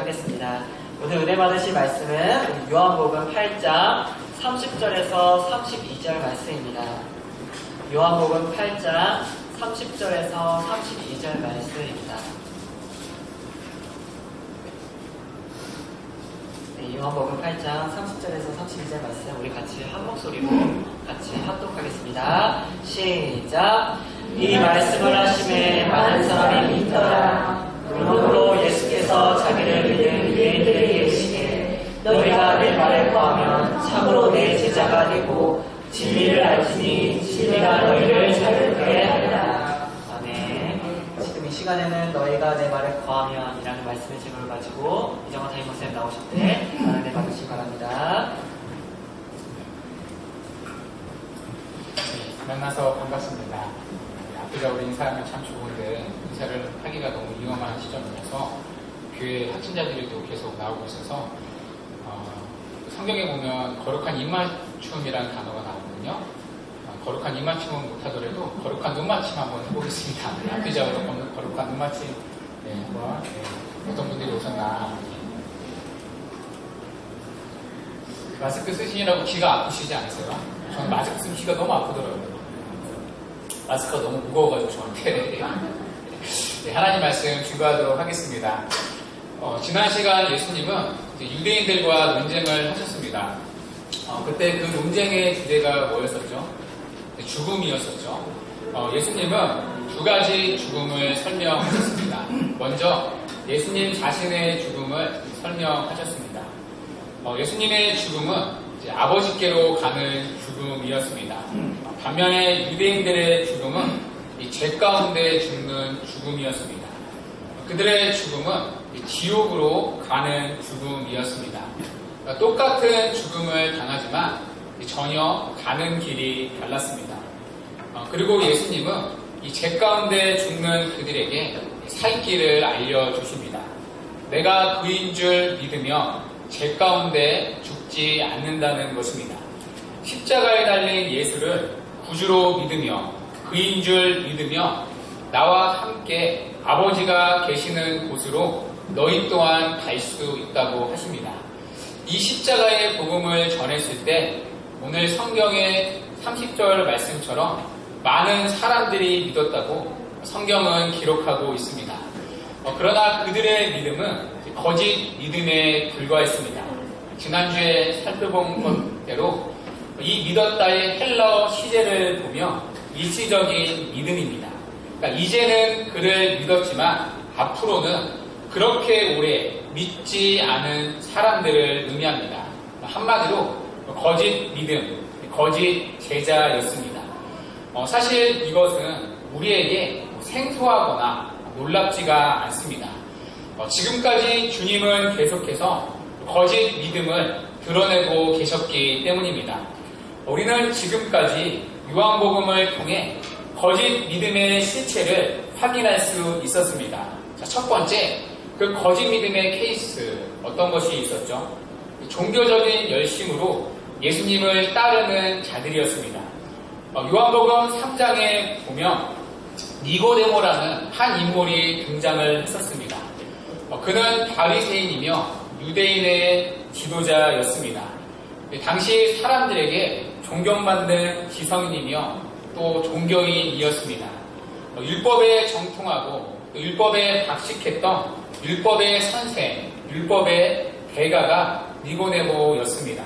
하겠습니다. 오늘 은혜 받으실 말씀은 요한복음 8장 30절에서 32절 말씀입니다. 요한복음 8장 30절에서 32절 말씀입니다. 요한복음 8장 30절에서 32절 말씀 우리 같이 한 목소리로 같이 합독하겠습니다. 시작. 이 말씀을 하심에 많은 사람이 믿더라. 그러므로 예수께서 자기를 믿는 유대인들에게 이르시되 너희가 내 말을 구하면 참으로 내 제자가 되고 진리를 알지니 진리가 너희를 자유케 하리라. 아멘. 지금 이 시간에는 너희가 내 말을 구하면 이라는 말씀의 제목을 가지고 이정원 담임목사님 나오실 때 은혜 받으시기 바랍니다. 만나서 반갑습니다. 앞에서 우리 인사하면 참 좋은데 인사를 하기가 너무 위험한 시점이라서 교회 확진자들도 계속 나오고 있어서 성경에 보면 거룩한 입맞춤이라는 단어가 나오거든요. 거룩한 입맞춤은 못하더라도 거룩한 눈맞춤 한번 해보겠습니다. 앞뒤자로 거룩한 눈맞춤 어떤 분들이 오셨나. 마스크 쓰시느라고 귀가 아프시지 않으세요? 저는 마스크 쓰면 귀가 너무 아프더라고요. 마스크가 너무 무거워가지고 저한테. 네, 하나님 말씀 준비하도록 하겠습니다. 지난 시간 예수님은 유대인들과 논쟁을 하셨습니다. 그때 그 논쟁의 주제가 뭐였었죠? 죽음이었었죠. 예수님은 두 가지 죽음을 설명하셨습니다. 먼저 예수님 자신의 죽음을 설명하셨습니다. 예수님의 죽음은 이제 아버지께로 가는 죽음이었습니다. 반면에 유대인들의 죽음은 이 죄 가운데 죽는 죽음이었습니다. 그들의 죽음은 지옥으로 가는 죽음이었습니다. 똑같은 죽음을 당하지만 전혀 가는 길이 달랐습니다. 그리고 예수님은 이 죄 가운데 죽는 그들에게 살 길을 알려주십니다. 내가 그인 줄 믿으며 죄 가운데 죽지 않는다는 것입니다. 십자가에 달린 예수를 구주로 믿으며 그인 줄 믿으며 나와 함께 아버지가 계시는 곳으로 너희 또한 갈 수 있다고 하십니다. 이 십자가의 복음을 전했을 때 오늘 성경의 30절 말씀처럼 많은 사람들이 믿었다고 성경은 기록하고 있습니다. 그러나 그들의 믿음은 거짓 믿음에 불과했습니다. 지난주에 살펴본 것대로 이 믿었다의 헬라어 시제를 보며 일시적인 믿음입니다. 그러니까 이제는 그를 믿었지만 앞으로는 그렇게 오래 믿지 않은 사람들을 의미합니다. 한마디로 거짓 믿음, 거짓 제자였습니다. 사실 이것은 우리에게 생소하거나 놀랍지가 않습니다. 지금까지 주님은 계속해서 거짓 믿음을 드러내고 계셨기 때문입니다. 우리는 지금까지 요한복음을 통해 거짓 믿음의 실체를 확인할 수 있었습니다. 자, 첫 번째, 그 거짓 믿음의 케이스 어떤 것이 있었죠? 종교적인 열심으로 예수님을 따르는 자들이었습니다. 요한복음 3장에 보면 니고데모라는 한 인물이 등장을 했었습니다. 그는 바리새인이며 유대인의 지도자였습니다. 당시 사람들에게 존경받는 지성인이며 또 종교인이었습니다. 율법에 정통하고 율법에 박식했던 율법의 선생, 율법의 대가가 니고데모였습니다.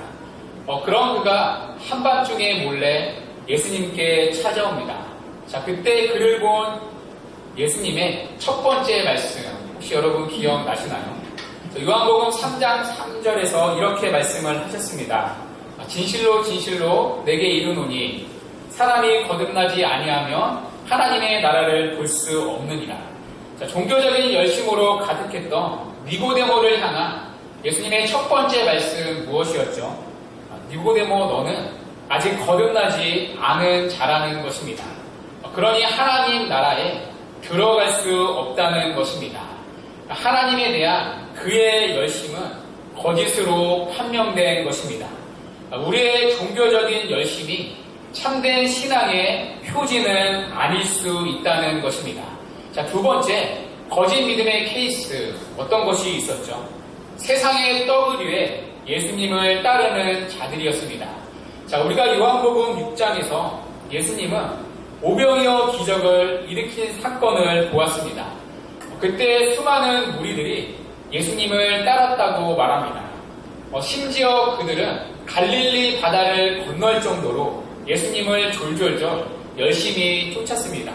그런 그가 한밤중에 몰래 예수님께 찾아옵니다. 자, 그때 그를 본 예수님의 첫 번째 말씀 혹시 여러분 기억나시나요? 요한복음 3장 3절에서 이렇게 말씀을 하셨습니다. 진실로 진실로 내게 이르노니 사람이 거듭나지 아니하면 하나님의 나라를 볼 수 없느니라. 자, 종교적인 열심으로 가득했던 니고데모를 향한 예수님의 첫 번째 말씀 무엇이었죠? 니고데모 너는 아직 거듭나지 않은 자라는 것입니다. 그러니 하나님 나라에 들어갈 수 없다는 것입니다. 하나님에 대한 그의 열심은 거짓으로 판명된 것입니다. 우리의 종교적인 열심이 참된 신앙의 표지는 아닐 수 있다는 것입니다. 자, 두 번째, 거짓 믿음의 케이스 어떤 것이 있었죠? 세상의 떡을 위해 예수님을 따르는 자들이었습니다. 자, 우리가 요한복음 6장에서 예수님은 오병이어 기적을 일으킨 사건을 보았습니다. 그때 수많은 무리들이 예수님을 따랐다고 말합니다. 심지어 그들은 갈릴리 바다를 건널 정도로 예수님을 졸졸졸 열심히 쫓았습니다.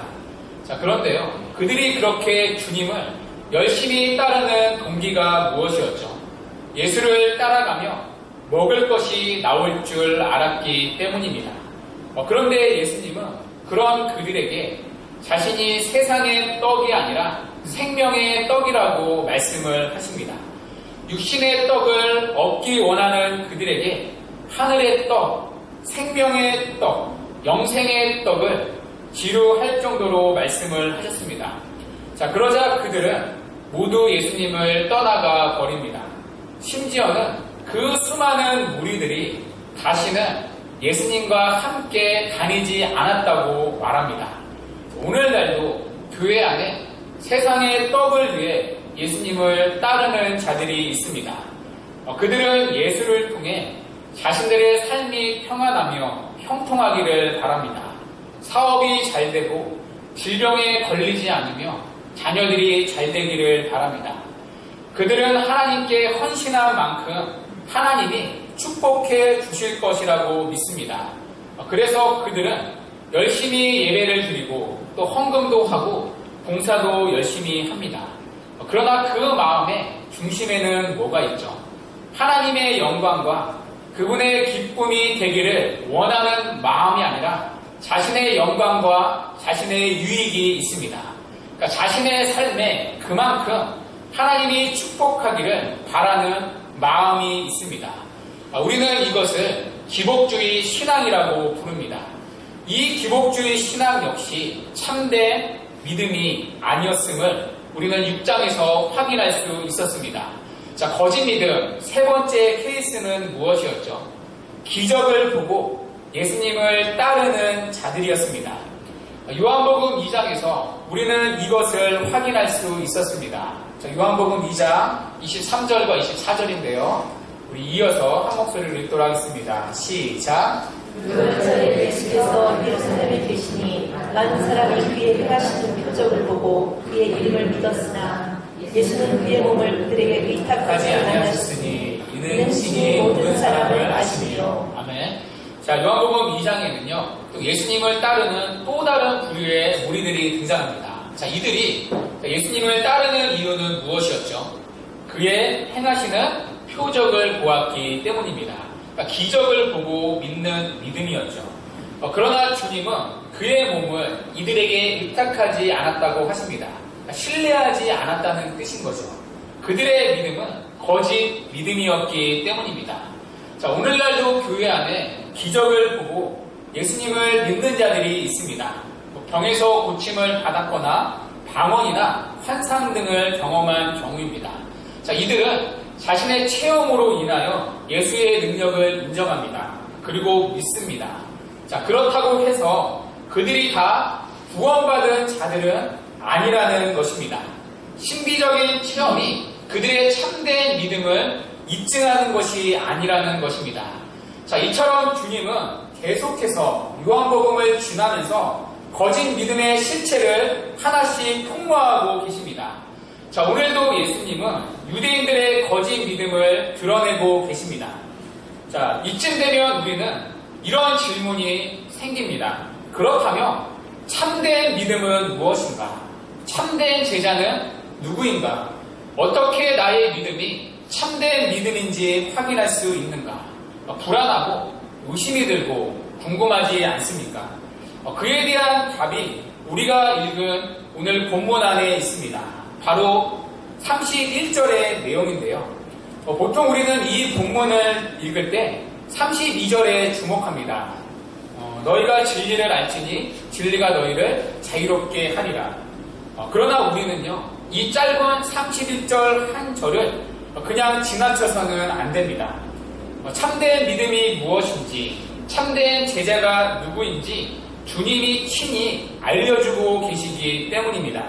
자, 그런데요, 그들이 그렇게 주님을 열심히 따르는 동기가 무엇이었죠? 예수를 따라가며 먹을 것이 나올 줄 알았기 때문입니다. 그런데 예수님은 그런 그들에게 자신이 세상의 떡이 아니라 생명의 떡이라고 말씀을 하십니다. 육신의 떡을 얻기 원하는 그들에게 하늘의 떡, 생명의 떡, 영생의 떡을 지루할 정도로 말씀을 하셨습니다. 자, 그러자 그들은 모두 예수님을 떠나가 버립니다. 심지어는 그 수많은 무리들이 다시는 예수님과 함께 다니지 않았다고 말합니다. 오늘날도 교회 안에 세상의 떡을 위해 예수님을 따르는 자들이 있습니다. 그들은 예수를 통해 자신들의 삶이 평안하며 형통하기를 바랍니다. 사업이 잘 되고 질병에 걸리지 않으며 자녀들이 잘 되기를 바랍니다. 그들은 하나님께 헌신한 만큼 하나님이 축복해 주실 것이라고 믿습니다. 그래서 그들은 열심히 예배를 드리고 또 헌금도 하고 봉사도 열심히 합니다. 그러나 그 마음의 중심에는 뭐가 있죠? 하나님의 영광과 그분의 기쁨이 되기를 원하는 마음이 아니라 자신의 영광과 자신의 유익이 있습니다. 그러니까 자신의 삶에 그만큼 하나님이 축복하기를 바라는 마음이 있습니다. 우리는 이것을 기복주의 신앙이라고 부릅니다. 이 기복주의 신앙 역시 참된 믿음이 아니었음을 우리는 6장에서 확인할 수 있었습니다. 자, 거짓 믿음 세 번째 케이스는 무엇이었죠? 기적을 보고 예수님을 따르는 자들이었습니다. 요한복음 2장에서 우리는 이것을 확인할 수 있었습니다. 자, 요한복음 2장 23절과 24절인데요. 우리 이어서 한 목소리로 읽도록 하겠습니다. 시작. 그 전에 예수께서 예루살렘에 계시니 많은 사람이 그의 행하시는 표적을 보고 그의 이름을 믿었으나 예수는 그의 몸을 그들에게 의탁하지 않으셨으니 이는 친히 모든 사람을 아시니요. 아멘. 자, 요한복음 2장에는요, 또 예수님을 따르는 또 다른 부류의 무리들이 등장합니다. 자, 이들이 예수님을 따르는 이유는 무엇이었죠? 그의 행하시는 표적을 보았기 때문입니다. 그러니까 기적을 보고 믿는 믿음이었죠. 그러나 주님은 그의 몸을 이들에게 의탁하지 않았다고 하십니다. 그러니까 신뢰하지 않았다는 뜻인 거죠. 그들의 믿음은 거짓 믿음이었기 때문입니다. 자, 오늘날도 교회 안에 기적을 보고 예수님을 믿는 자들이 있습니다. 병에서 고침을 받았거나 방언이나 환상 등을 경험한 경우입니다. 자, 이들은 자신의 체험으로 인하여 예수의 능력을 인정합니다. 그리고 믿습니다. 자, 그렇다고 해서 그들이 다 구원받은 자들은 아니라는 것입니다. 신비적인 체험이 그들의 참된 믿음을 입증하는 것이 아니라는 것입니다. 자, 이처럼 주님은 계속해서 요한복음을 지나면서 거짓 믿음의 실체를 하나씩 폭로하고 계십니다. 자, 오늘도 예수님은 유대인들의 거짓 믿음을 드러내고 계십니다. 자, 이쯤 되면 우리는 이런 질문이 생깁니다. 그렇다면 참된 믿음은 무엇인가? 참된 제자는 누구인가? 어떻게 나의 믿음이 참된 믿음인지 확인할 수 있는가? 불안하고 의심이 들고 궁금하지 않습니까? 그에 대한 답이 우리가 읽은 오늘 본문 안에 있습니다. 바로 31절의 내용인데요. 보통 우리는 이 본문을 읽을 때 32절에 주목합니다. 너희가 진리를 알지니 진리가 너희를 자유롭게 하리라. 그러나 우리는요, 이 짧은 31절 한 절을 그냥 지나쳐서는 안 됩니다. 참된 믿음이 무엇인지, 참된 제자가 누구인지 주님이 친히 알려주고 계시기 때문입니다.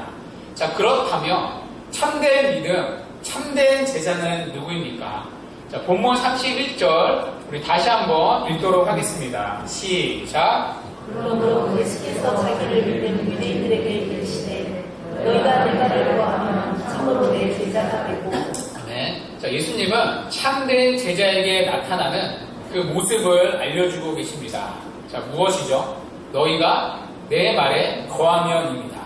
자, 그렇다면 참된 믿음, 참된 제자는 누구입니까? 자, 본문 31절 우리 다시 한번 읽도록 하겠습니다. 시작. 그러므로 예수께서 자기를 믿는 유대인들에게 이르시되 너희가 내 말을 거하면 참으로 내 제자가 되고. 네. 자, 예수님은 참된 제자에게 나타나는 그 모습을 알려주고 계십니다. 자, 무엇이죠? 너희가 내 말에 거하면입니다.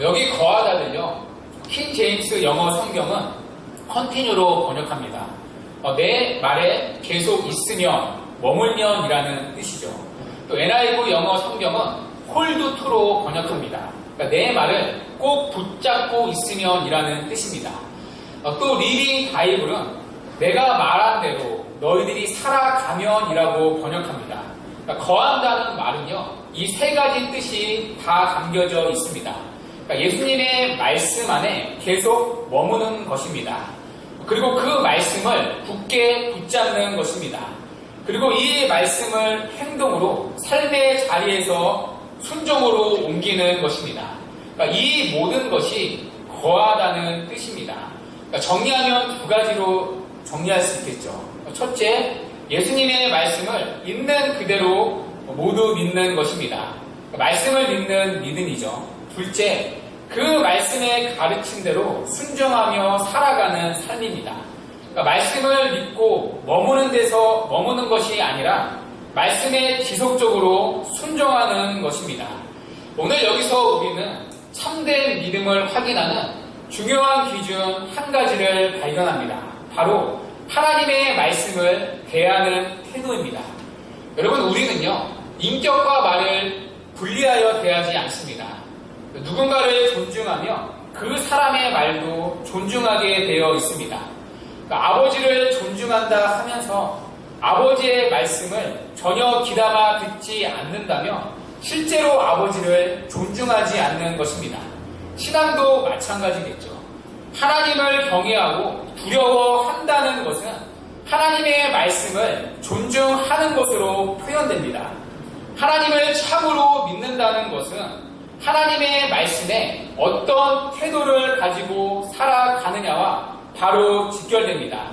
여기 거하다를요, 킹 제임스 영어 성경은 컨티뉴로 번역합니다. 내 말에 계속 있으면, 머물면이라는 뜻이죠. 또 NIV 영어 성경은 hold to로 번역합니다. 그러니까 내 말을 꼭 붙잡고 있으면이라는 뜻입니다. 또 리딩 바이블은 내가 말한 대로 너희들이 살아가면이라고 번역합니다. 그러니까 거한다는 말은요, 이 세 가지 뜻이 다 담겨져 있습니다. 그러니까 예수님의 말씀 안에 계속 머무는 것입니다. 그리고 그 말씀을 굳게 붙잡는 것입니다. 그리고 이 말씀을 행동으로 삶의 자리에서 순종으로 옮기는 것입니다. 그러니까 이 모든 것이 거하다는 뜻입니다. 그러니까 정리하면 두 가지로 정리할 수 있겠죠. 첫째, 예수님의 말씀을 있는 그대로 모두 믿는 것입니다. 말씀을 믿는 믿음이죠. 둘째, 그 말씀의 가르친 대로 순종하며 살아가는 삶입니다. 그러니까 말씀을 믿고 머무는 데서 머무는 것이 아니라 말씀에 지속적으로 순종하는 것입니다. 오늘 여기서 우리는 참된 믿음을 확인하는 중요한 기준 한 가지를 발견합니다. 바로 하나님의 말씀을 대하는 태도입니다. 여러분, 우리는요, 인격과 말을 분리하여 대하지 않습니다. 누군가를 존중하며 그 사람의 말도 존중하게 되어 있습니다. 그러니까 아버지를 존중한다 하면서 아버지의 말씀을 전혀 귀담아 듣지 않는다면 실제로 아버지를 존중하지 않는 것입니다. 신앙도 마찬가지겠죠. 하나님을 경외하고 두려워한다는 것은 하나님의 말씀을 존중하는 것으로 표현됩니다. 하나님을 참으로 믿는다는 것은 하나님의 말씀에 어떤 태도를 가지고 살아가느냐와 바로 직결됩니다.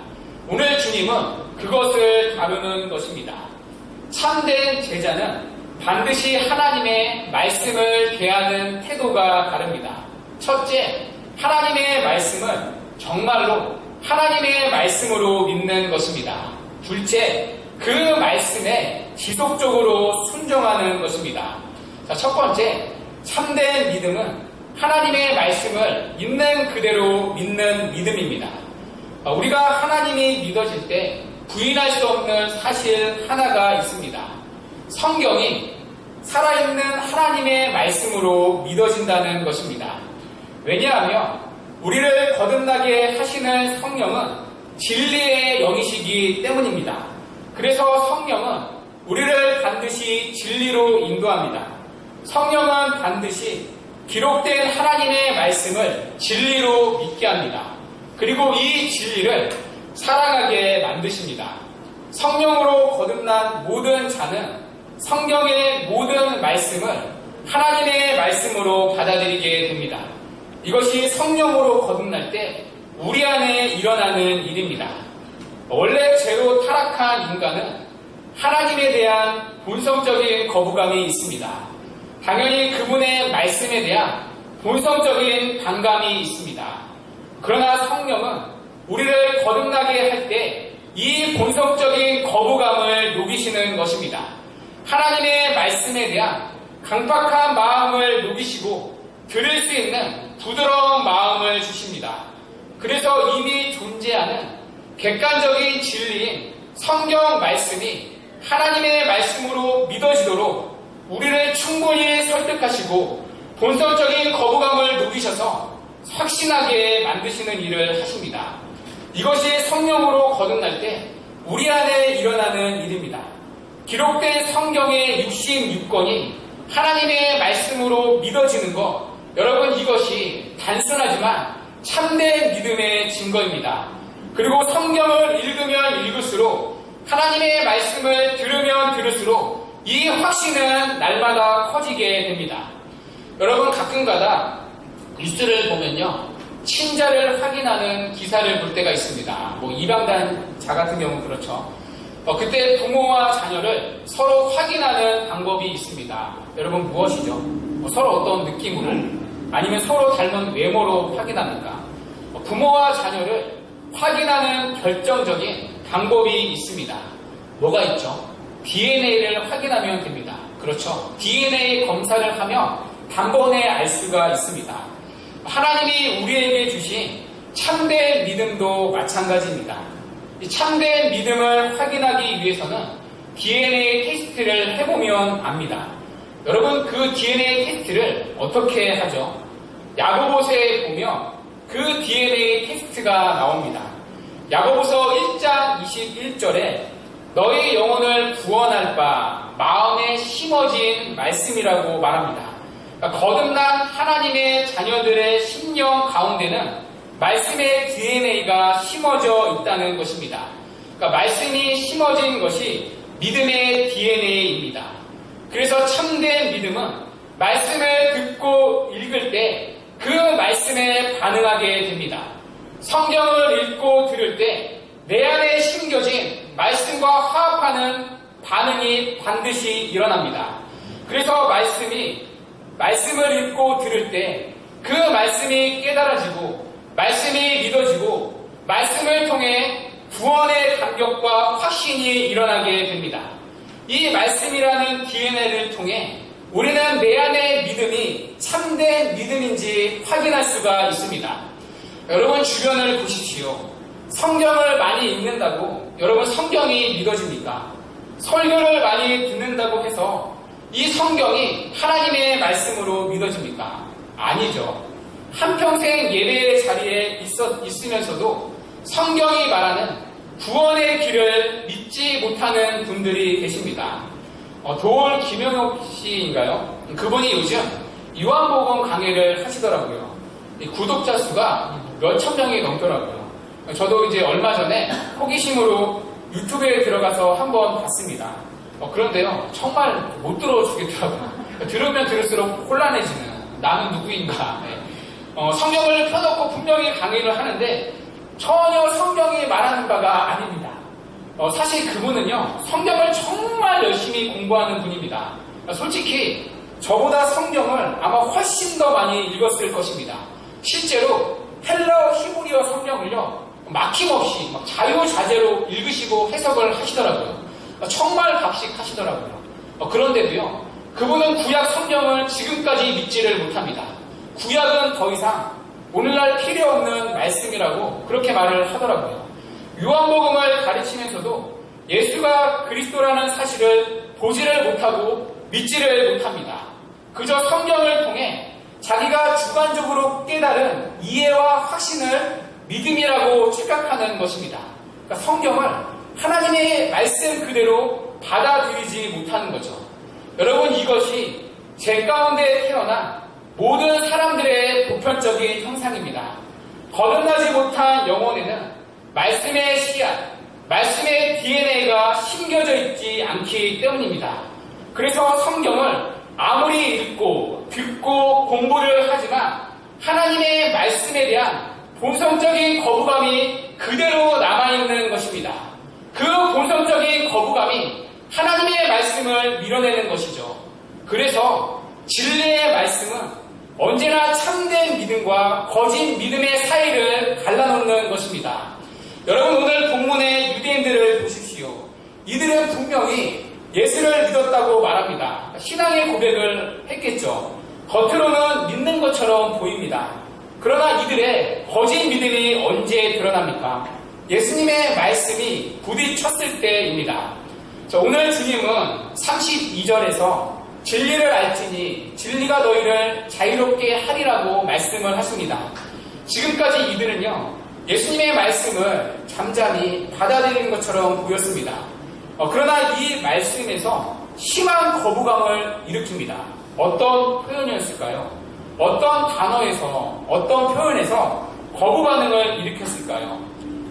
오늘 주님은 그것을 다루는 것입니다. 참된 제자는 반드시 하나님의 말씀을 대하는 태도가 다릅니다. 첫째, 하나님의 말씀은 정말로 하나님의 말씀으로 믿는 것입니다. 둘째, 그 말씀에 지속적으로 순종하는 것입니다. 자, 첫 번째, 참된 믿음은 하나님의 말씀을 있는 그대로 믿는 믿음입니다. 우리가 하나님이 믿어질 때 부인할 수 없는 사실 하나가 있습니다. 성경이 살아있는 하나님의 말씀으로 믿어진다는 것입니다. 왜냐하면 우리를 거듭나게 하시는 성령은 진리의 영이시기 때문입니다. 그래서 성령은 우리를 반드시 진리로 인도합니다. 성령은 반드시 기록된 하나님의 말씀을 진리로 믿게 합니다. 그리고 이 진리를 사랑하게 만드십니다. 성령으로 거듭난 모든 자는 성경의 모든 말씀을 하나님의 말씀으로 받아들이게 됩니다. 이것이 성령으로 거듭날 때 우리 안에 일어나는 일입니다. 원래 죄로 타락한 인간은 하나님에 대한 본성적인 거부감이 있습니다. 당연히 그분의 말씀에 대한 본성적인 반감이 있습니다. 그러나 성령은 우리를 거듭나게 할 때 이 본성적인 거부감을 녹이시는 것입니다. 하나님의 말씀에 대한 강팍한 마음을 녹이시고 들을 수 있는 부드러운 마음을 주십니다. 그래서 이미 존재하는 객관적인 진리인 성경 말씀이 하나님의 말씀으로 믿어지도록 우리를 충분히 설득하시고 본성적인 거부감을 녹이셔서 확신하게 만드시는 일을 하십니다. 이것이 성령으로 거듭날 때 우리 안에 일어나는 일입니다. 기록된 성경의 66권이 하나님의 말씀으로 믿어지는 것, 여러분, 이것이 단순하지만 참된 믿음의 증거입니다. 그리고 성경을 읽으면 읽을수록 하나님의 말씀을 들으면 들을수록 이 확신은 날마다 커지게 됩니다. 여러분, 가끔가다 뉴스를 보면요, 친자를 확인하는 기사를 볼 때가 있습니다. 뭐 이방단자 같은 경우는 그렇죠. 그때 부모와 자녀를 서로 확인하는 방법이 있습니다. 여러분 무엇이죠? 서로 어떤 느낌으로 아니면 서로 닮은 외모로 확인합니까? 부모와 자녀를 확인하는 결정적인 방법이 있습니다. 뭐가 있죠? DNA를 확인하면 됩니다. 그렇죠? DNA 검사를 하면 단번에 알 수가 있습니다. 하나님이 우리에게 주신 참된 믿음도 마찬가지입니다. 이 참된 믿음을 확인하기 위해서는 DNA 테스트를 해보면 압니다. 여러분 그 DNA 테스트를 어떻게 하죠? 야고보서에 보면 그 DNA 테스트가 나옵니다. 야고보서 1장 21절에 너의 영혼을 구원할 바 마음에 심어진 말씀이라고 말합니다. 그러니까 거듭난 하나님의 자녀들의 심령 가운데는 말씀의 DNA가 심어져 있다는 것입니다. 그러니까 말씀이 심어진 것이 믿음의 DNA입니다. 그래서 참된 믿음은 말씀을 듣고 읽을 때 그 말씀에 반응하게 됩니다. 성경을 읽고 들을 때 내 안에 심겨진 말씀과 화합하는 반응이 반드시 일어납니다. 그래서 말씀을 읽고 들을 때 그 말씀이 깨달아지고 말씀이 믿어지고 말씀을 통해 구원의 감격과 확신이 일어나게 됩니다. 이 말씀이라는 DNA를 통해 우리는 내 안의 믿음이 참된 믿음인지 확인할 수가 있습니다. 여러분 주변을 보십시오. 성경을 많이 읽는다고 여러분 성경이 믿어집니까? 설교를 많이 듣는다고 해서 이 성경이 하나님의 말씀으로 믿어집니까? 아니죠. 한평생 예배의 자리에 있으면서도 성경이 말하는 구원의 길을 믿지 못하는 분들이 계십니다. 도올 김영옥 씨인가요? 그분이 요즘 요한복음 강의를 하시더라고요. 구독자 수가 몇천 명이 넘더라고요. 저도 이제 얼마 전에 호기심으로 유튜브에 들어가서 한번 봤습니다. 그런데요, 정말 못 들어주겠더라고요. 들으면 들을수록 혼란해지는 나는 누구인가. 성경을 펴놓고 분명히 강의를 하는데 전혀 성경이 말하는 바가 아닙니다. 사실 그분은요, 성경을 정말 열심히 공부하는 분입니다. 솔직히 저보다 성경을 아마 훨씬 더 많이 읽었을 것입니다. 실제로 헬라어 히브리어 성경을요, 막힘없이 자유자재로 읽으시고 해석을 하시더라고요. 정말 박식하시더라고요. 그런데도요, 그분은 구약 성경을 지금까지 믿지를 못합니다. 구약은 더 이상 오늘날 필요 없는 말씀이라고 그렇게 말을 하더라고요. 요한복음을 가르치면서도 예수가 그리스도라는 사실을 보지를 못하고 믿지를 못합니다. 그저 성경을 통해 자기가 주관적으로 깨달은 이해와 확신을 믿음이라고 착각하는 것입니다. 그러니까 성경을 하나님의 말씀 그대로 받아들이지 못하는 거죠. 여러분 이것이 제 가운데 태어난 모든 사람들의 보편적인 형상입니다. 거듭나지 못한 영혼에는 말씀의 씨앗, 말씀의 DNA가 심겨져 있지 않기 때문입니다. 그래서 성경을 아무리 읽고 듣고 공부를 하지만 하나님의 말씀에 대한 본성적인 거부감이 그대로 남아있는 것입니다. 그 본성적인 거부감이 하나님의 말씀을 밀어내는 것이죠. 그래서 진리의 말씀은 언제나 참된 믿음과 거짓 믿음의 사이를 갈라놓는 것입니다. 여러분 오늘 본문의 유대인들을 보십시오. 이들은 분명히 예수를 믿었다고 말합니다. 신앙의 고백을 했겠죠. 겉으로는 믿는 것처럼 보입니다. 그러나 이들의 거짓 믿음이 언제 드러납니까? 예수님의 말씀이 부딪혔을 때입니다. 오늘 주님은 32절에서 진리를 알지니 진리가 너희를 자유롭게 하리라고 말씀을 하십니다. 지금까지 이들은요, 예수님의 말씀을 잠잠히 받아들이는 것처럼 보였습니다. 그러나 이 말씀에서 심한 거부감을 일으킵니다. 어떤 표현이었을까요? 어떤 단어에서, 어떤 표현에서 거부 반응을 일으켰을까요?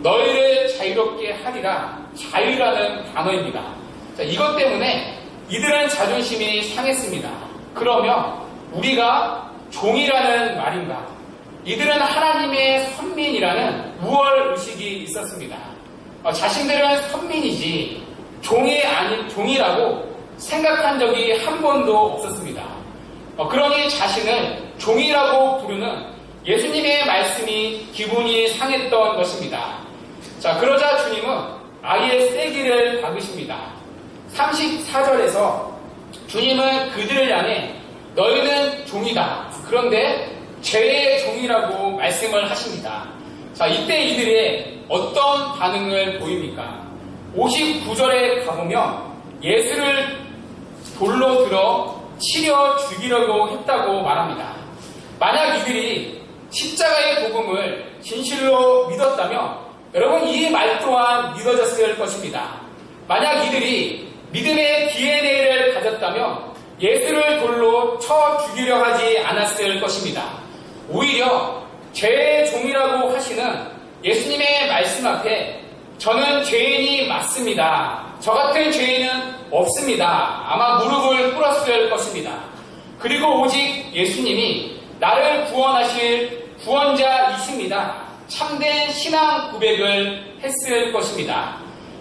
너희를 자유롭게 하리라, 자유라는 단어입니다. 이것 때문에 이들은 자존심이 상했습니다. 그러면 우리가 종이라는 말인가? 이들은 하나님의 선민이라는 우월의식이 있었습니다. 자신들은 선민이지 종이 아닌 종이라고 생각한 적이 한 번도 없었습니다. 그러니 자신을 종이라고 부르는 예수님의 말씀이 기분이 상했던 것입니다. 자, 그러자 주님은 아예 세기를 박으십니다. 34절에서 주님은 그들을 향해 너희는 종이다. 그런데 죄의 종이라고 말씀을 하십니다. 자, 이때 이들의 어떤 반응을 보입니까? 59절에 가보면 예수를 돌로 들어 치려 죽이려고 했다고 말합니다. 만약 이들이 십자가의 복음을 진실로 믿었다면 여러분 이 말 또한 믿어졌을 것입니다. 만약 이들이 믿음의 DNA를 가졌다면 예수를 돌로 쳐 죽이려 하지 않았을 것입니다. 오히려 죄의 종이라고 하시는 예수님의 말씀 앞에 저는 죄인이 맞습니다. 저 같은 죄인은 없습니다. 아마 무릎을 꿇었을 것입니다. 그리고 오직 예수님이 나를 구원하실 구원자이십니다. 참된 신앙 고백을 했을 것입니다.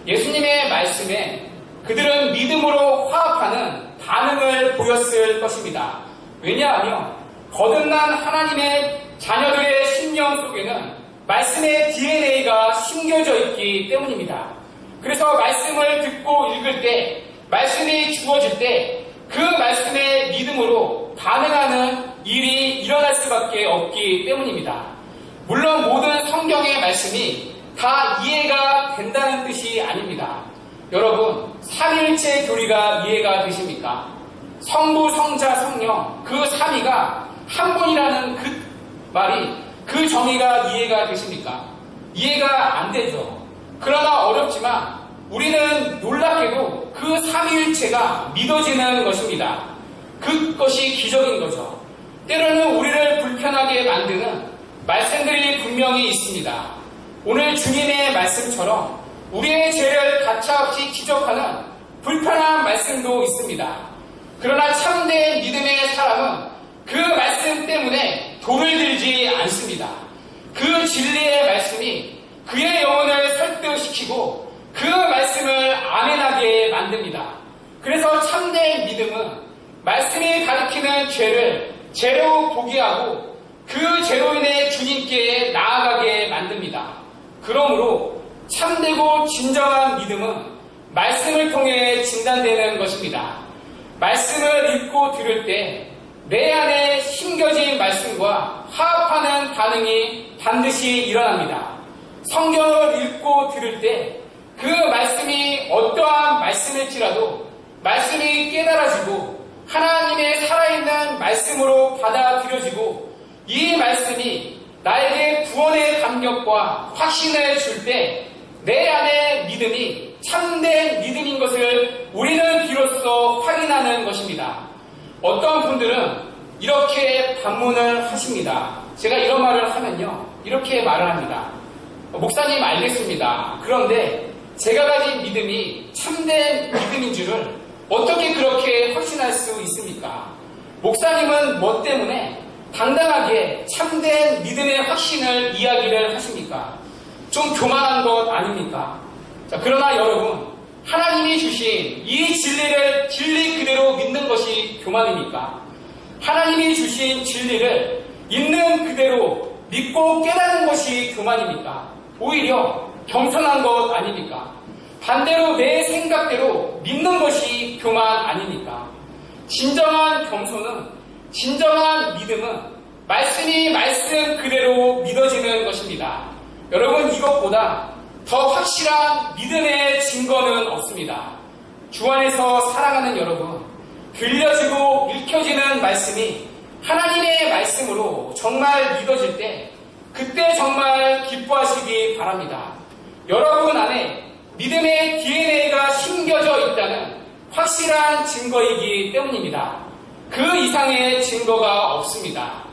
예수님의 말씀에 그들은 믿음으로 화합하는 반응을 보였을 것입니다. 왜냐하면 거듭난 하나님의 자녀들의 심령 속에는 말씀의 DNA가 심겨져 있기 때문입니다. 그래서 말씀을 듣고 읽을 때, 말씀이 주어질 때 그 말씀의 믿음으로 반응하는 일이 일어날 수밖에 없기 때문입니다. 물론 모든 성경의 말씀이 다 이해가 된다는 뜻이 아닙니다. 여러분, 삼위일체 교리가 이해가 되십니까? 성부, 성자, 성령 그 삼위가 한 분이라는 그 말이, 그 정의가 이해가 되십니까? 이해가 안 되죠. 그러나 어렵지만 우리는 놀랍게도 그 삼위일체가 믿어지는 것입니다. 그것이 기적인 거죠. 때로는 우리를 불편하게 만드는 말씀들이 분명히 있습니다. 오늘 주님의 말씀처럼 우리의 죄를 가차없이 지적하는 불편한 말씀도 있습니다. 그러나 참된 믿음의 사람은 그 말씀 때문에 돌을 들지 않습니다. 그 진리의 말씀이 그의 영혼을 설득시키고 그 말씀을 아멘하게 만듭니다. 그래서 참된 믿음은 말씀이 가리키는 죄를 죄로 포기하고 그 죄로 인해 주님께 나아가게 만듭니다. 그러므로 참되고 진정한 믿음은 말씀을 통해 진단되는 것입니다. 말씀을 읽고 들을 때 내 안에 심겨진 말씀과 화합하는 반응이 반드시 일어납니다. 성경을 읽고 들을 때 그 말씀이 어떠한 말씀일지라도 말씀이 깨달아지고 하나님의 살아있는 말씀으로 받아들여지고 이 말씀이 나에게 구원의 감격과 확신을 줄 때 내 안에 믿음이 참된 믿음인 것을 우리는 비로소 확인하는 것입니다. 어떤 분들은 이렇게 반문을 하십니다. 제가 이런 말을 하면요, 이렇게 말을 합니다. 목사님 알겠습니다. 그런데 제가 가진 믿음이 참된 믿음인 줄을 어떻게 그렇게 확신할 수 있습니까? 목사님은 뭐 때문에 당당하게 참된 믿음의 확신을 이야기를 하십니까? 좀 교만한 것 아닙니까? 자, 그러나 여러분, 하나님이 주신 이 진리를 진리 그대로 믿는 것이 교만입니까? 하나님이 주신 진리를 있는 그대로 믿고 깨닫는 것이 교만입니까? 오히려 겸손한 것 아닙니까? 반대로 내 생각대로 믿는 것이 교만 아닙니까? 진정한 겸손은, 진정한 믿음은 말씀이 말씀 그대로 믿어지는 것입니다. 여러분, 이것보다 더 확실한 믿음의 증거는 없습니다. 주 안에서 살아가는 여러분, 들려지고 읽혀지는 말씀이 하나님의 말씀으로 정말 믿어질 때 그때 정말 기뻐하시기 바랍니다. 여러분 안에 믿음의 DNA가 심겨져 있다는 확실한 증거이기 때문입니다. 그 이상의 증거가 없습니다.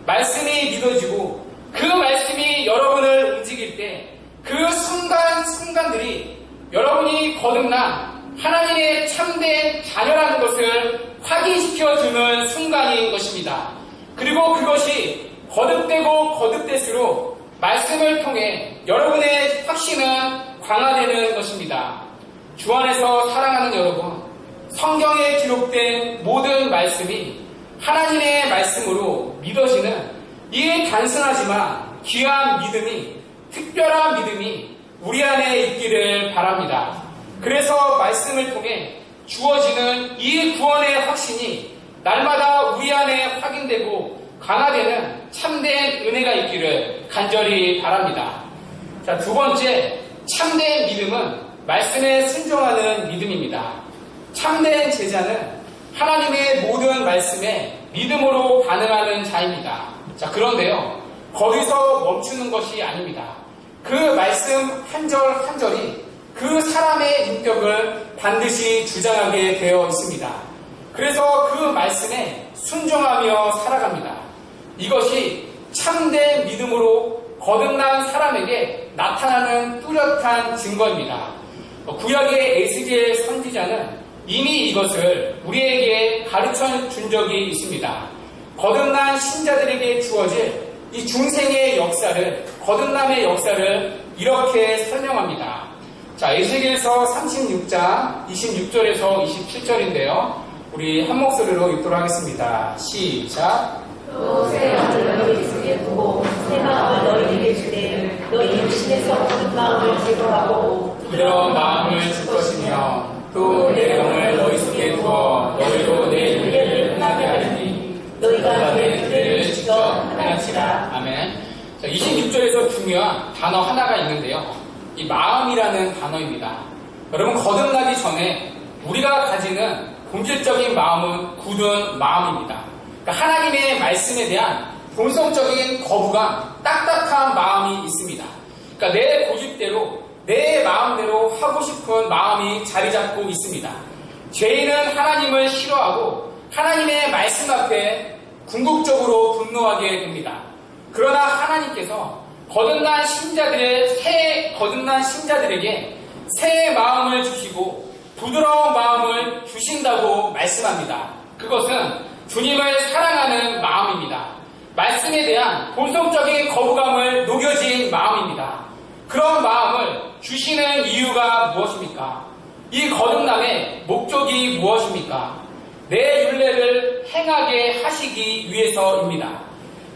말씀이 믿어지고 그 말씀이 여러분을 움직일 때 그 순간순간들이 여러분이 거듭난 하나님의 참된 자녀라는 것을 확인시켜주는 순간인 것입니다. 그리고 그것이 거듭되고 거듭될수록 말씀을 통해 여러분의 확신은 강화되는 것입니다. 주 안에서 사랑하는 여러분, 성경에 기록된 모든 말씀이 하나님의 말씀으로 믿어지는 이 단순하지만 귀한 믿음이, 특별한 믿음이 우리 안에 있기를 바랍니다. 그래서 말씀을 통해 주어지는 이 구원의 확신이 날마다 우리 안에 확인되고 강화되는 참된 은혜가 있기를 간절히 바랍니다. 자, 두 번째, 참된 믿음은 말씀에 순종하는 믿음입니다. 참된 제자는 하나님의 모든 말씀에 믿음으로 반응하는 자입니다. 자, 그런데요, 거기서 멈추는 것이 아닙니다. 그 말씀 한 절 한 절이 그 사람의 인격을 반드시 주장하게 되어 있습니다. 그래서 그 말씀에 순종하며 살아갑니다. 이것이 참된 믿음으로 거듭난 사람에게 나타나는 뚜렷한 증거입니다. 구약의 에스겔 선지자는 이미 이것을 우리에게 가르쳐 준 적이 있습니다. 거듭난 신자들에게 주어질 이 중생의 역사를, 거듭남의 역사를 이렇게 설명합니다. 자, 에스겔서 36장 26절에서 27절인데요. 우리 한 목소리로 읽도록 하겠습니다. 시작. 또 새 마음을 너희 속에 두고 새 마음을 너희에게 주되 너희 육신에서 그 마음을 제거하고 부드러운 마음을 줄 것이며 또 내 영을 너희 속에 두어 너희로 내 윤례를 행하게 하리니 너희가 내 윤례를 지켜 행할지라. 아멘. 자, 26절에서 중요한 단어 하나가 있는데요. 이 마음이라는 단어입니다. 여러분, 거듭나기 전에 우리가 가지는 본질적인 마음은 굳은 마음입니다. 그러니까 하나님의 말씀에 대한 본성적인 거부감, 딱딱한 마음이 있습니다. 그러니까 내 고집대로, 내 마음대로 하고 싶은 마음이 자리 잡고 있습니다. 죄인은 하나님을 싫어하고 하나님의 말씀 앞에 궁극적으로 분노하게 됩니다. 그러나 하나님께서 거듭난 신자들에게 새 마음을 주시고 부드러운 마음을 주신다고 말씀합니다. 그것은 주님을 사랑하는 마음입니다. 말씀에 대한 본성적인 거부감을 녹여진 마음입니다. 그런 마음을 주시는 이유가 무엇입니까? 이 거듭남의 목적이 무엇입니까? 내 율례를 행하게 하시기 위해서입니다.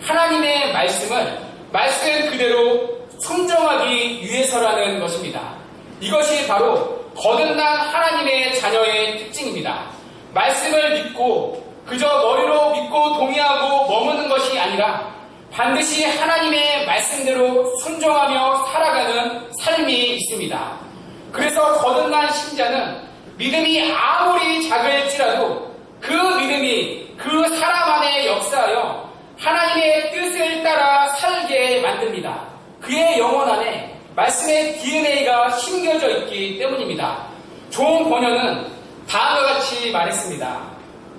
하나님의 말씀을 말씀 그대로 순종하기 위해서라는 것입니다. 이것이 바로 거듭난 하나님의 자녀의 특징입니다. 말씀을 믿고 그저 머리로 믿고 동의하고 머무는 것이 아니라 반드시 하나님의 말씀대로 순종하며 살아가는 삶이 있습니다. 그래서 거듭난 신자는 믿음이 아무리 작을지라도 그 믿음이 그 사람 안에 역사하여 하나님의 뜻을 따라 살게 만듭니다. 그의 영혼 안에 말씀의 DNA가 심겨져 있기 때문입니다. 좋은 번역은 다음과 같이 말했습니다.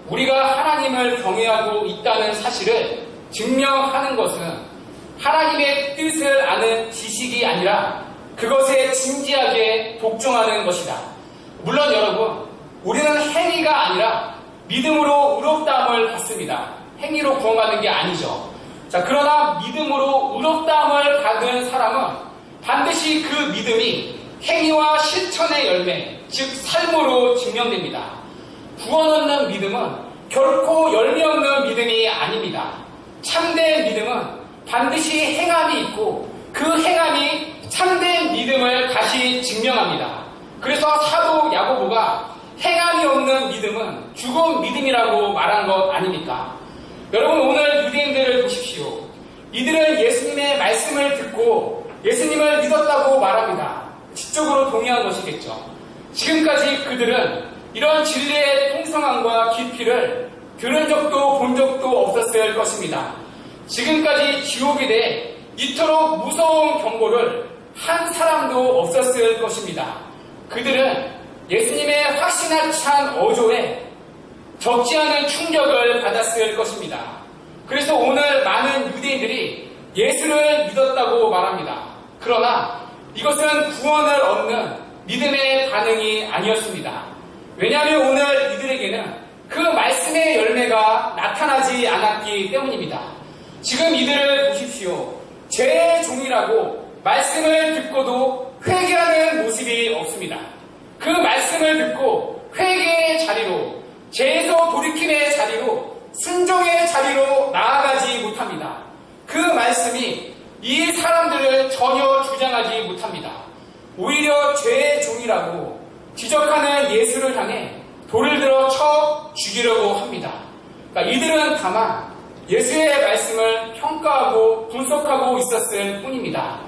우리가 하나님을 경외하고 있다는 사실을 증명하는 것은 하나님의 뜻을 아는 지식이 아니라 그것에 진지하게 복종하는 것이다. 물론 여러분, 우리는 행위가 아니라 믿음으로 의롭다함을 받습니다. 행위로 구원받는 게 아니죠. 자, 그러나 믿음으로 의롭다함을 받은 사람은 반드시 그 믿음이 행위와 실천의 열매, 즉 삶으로 증명됩니다. 구원 얻는 믿음은 결코 열매 없는 믿음이 아닙니다. 참된 믿음은 반드시 행함이 있고 그 행함이 참된 믿음을 다시 증명합니다. 그래서 사도 야고보가 행함이 없는 믿음은 죽은 믿음이라고 말한 것 아닙니까? 여러분, 오늘 유대인들을 보십시오. 이들은 예수님의 말씀을 듣고 예수님을 믿었다고 말합니다. 지적으로 동의한 것이겠죠. 지금까지 그들은 이런 진리의 통성함과 깊이를 들은 적도 본 적도 없었을 것입니다. 지금까지 지옥에 대해 이토록 무서운 경고를 한 사람도 없었을 것입니다. 그들은 예수님의 확신에 찬 어조에 적지 않은 충격을 받았을 것입니다. 그래서 오늘 많은 유대인들이 예수를 믿었다고 말합니다. 그러나 이것은 구원을 얻는 믿음의 반응이 아니었습니다. 왜냐하면 오늘 이들에게는 그 말씀의 열매가 나타나지 않았기 때문입니다. 지금 이들을 보십시오. 죄의 종이라고 말씀을 듣고도 회개하는 모습이 없습니다. 그 말씀을 듣고 회개의 자리로, 죄에서 돌이킴의 자리로, 순종의 자리로 나아가지 못합니다. 그 말씀이 이 사람들을 전혀 주장하지 못합니다. 오히려 죄의 종이라고 지적하는 예수를 향해 돌을 들어 쳐 죽이려고 합니다. 그러니까 이들은 다만 예수의 말씀을 평가하고 분석하고 있었을 뿐입니다.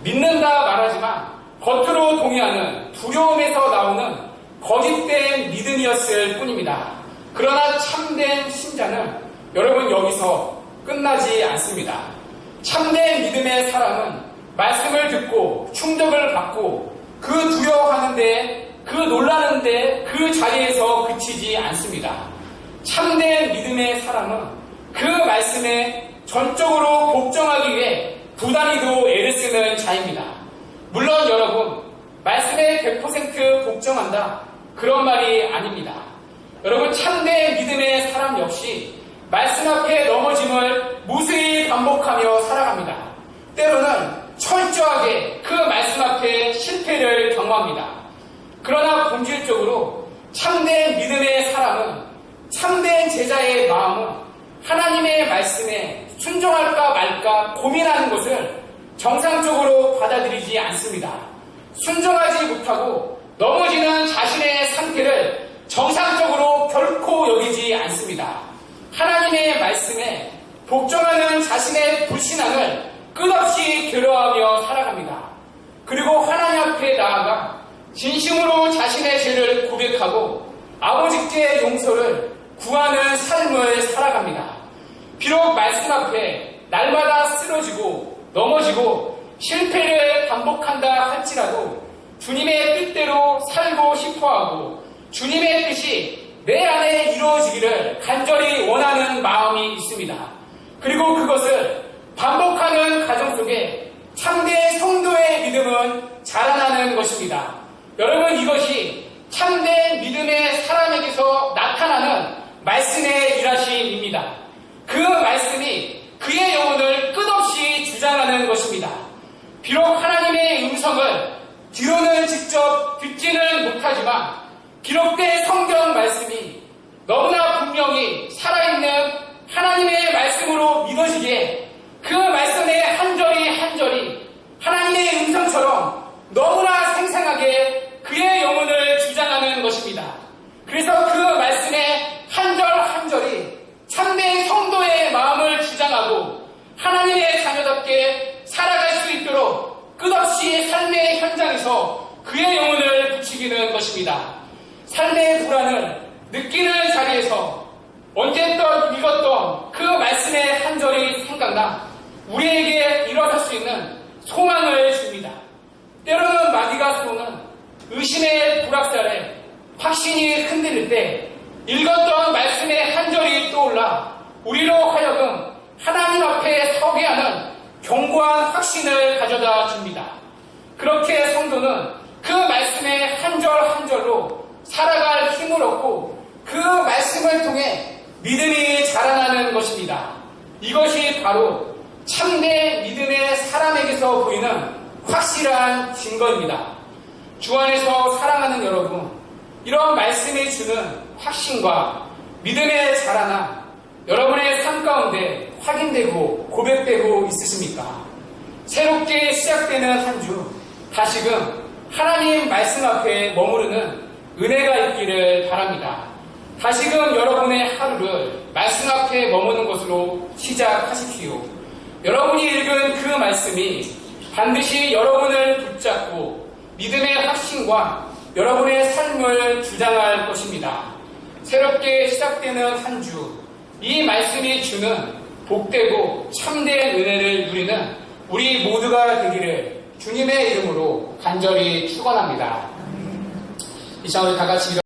믿는다 말하지만 겉으로 동의하는 두려움에서 나오는 거짓된 믿음이었을 뿐입니다. 그러나 참된 신자는 여러분 여기서 끝나지 않습니다. 참된 믿음의 사람은 말씀을 듣고 충격을 받고 그 두려워하는데, 그 놀라는데 그 자리에서 그치지 않습니다. 참된 믿음의 사람은 그 말씀에 전적으로 복종하기 위해 부단히도 애를 쓰는 자입니다. 물론 여러분, 말씀에 100% 복종한다, 그런 말이 아닙니다. 여러분, 참된 믿음의 사람 역시 말씀 앞에 넘어짐을 무수히 반복하며 살아갑니다. 때로는 철저하게 그 말씀 앞에 실패를 경험합니다. 그러나 본질적으로 참된 믿음의 사람은, 참된 제자의 마음은 하나님의 말씀에 순종할까 말까 고민하는 것을 정상적으로 받아들이지 않습니다. 순종하지 못하고 넘어지는 자신의 상태를 정상적으로 결코 여기지 않습니다. 하나님의 말씀에 복종하는 자신의 불신앙을 끝없이 괴로워하며 살아갑니다. 그리고 하나님 앞에 나아가 진심으로 자신의 죄를 고백하고 아버지께 용서를 구하는 삶을 살아갑니다. 비록 말씀 앞에 날마다 쓰러지고 넘어지고 실패를 반복한다 할지라도 주님의 뜻대로 살고 싶어하고 주님의 뜻이 내 안에 이루어지기를 간절히 원하는 마음이 있습니다. 그리고 그것을 반복하는 과정 속에 참된 성도의 믿음은 자라나는 것입니다. 여러분, 이것이 참된 믿음의 사람에게서 나타나는 말씀의 일하심입니다. 그 말씀이 그의 영혼을 끝없이 주장하는 것입니다. 비록 하나님의 음성을 뒤로는 직접 듣지는 못하지만 기록된 성경 말씀이 너무나 분명히 살아있는 하나님의 말씀으로 믿어지기에 그 말씀의 한절이 한절이 하나님의 음성처럼 너무나 생생하게 그의 영혼을 주장하는 것입니다. 그래서 그 말씀의 한절 한절이 참된 성도의 마음을 주장하고 하나님의 자녀답게 살아갈 수 있도록 끝없이 삶의 현장에서 그의 영혼을 부추기는 것입니다. 삶의 불안을 느끼는 자리에서 언제든 읽었던 그 말씀의 한 절이 생각나 우리에게 일어설 수 있는 소망을 줍니다. 때로는 마디가 쏘는 의심의 불확산에 확신이 흔들릴 때 읽었던 말씀의 한 절이 떠올라 우리로 하여금 하나님 앞에 서게 하는 견고한 확신을 가져다 줍니다. 그렇게 성도는 그 말씀의 한 절 한 절로 살아갈 힘을 얻고 그 말씀을 통해 믿음이 자라나는 것입니다. 이것이 바로 참된 믿음의 사람에게서 보이는 확실한 증거입니다. 주 안에서 사랑하는 여러분, 이런 말씀이 주는 확신과 믿음의 자라나 여러분의 삶 가운데 확인되고 고백되고 있으십니까? 새롭게 시작되는 한 주, 다시금 하나님 말씀 앞에 머무르는 은혜가 있기를 바랍니다. 다시금 여러분의 하루를 말씀 앞에 머무는 것으로 시작하십시오. 여러분이 읽은 그 말씀이 반드시 여러분을 붙잡고 믿음의 확신과 여러분의 삶을 주장할 것입니다. 새롭게 시작되는 한 주, 이 말씀이 주는 복되고 참된 은혜를 누리는 우리 모두가 되기를 주님의 이름으로 간절히 축원합니다. 이 시간 우리 다 같이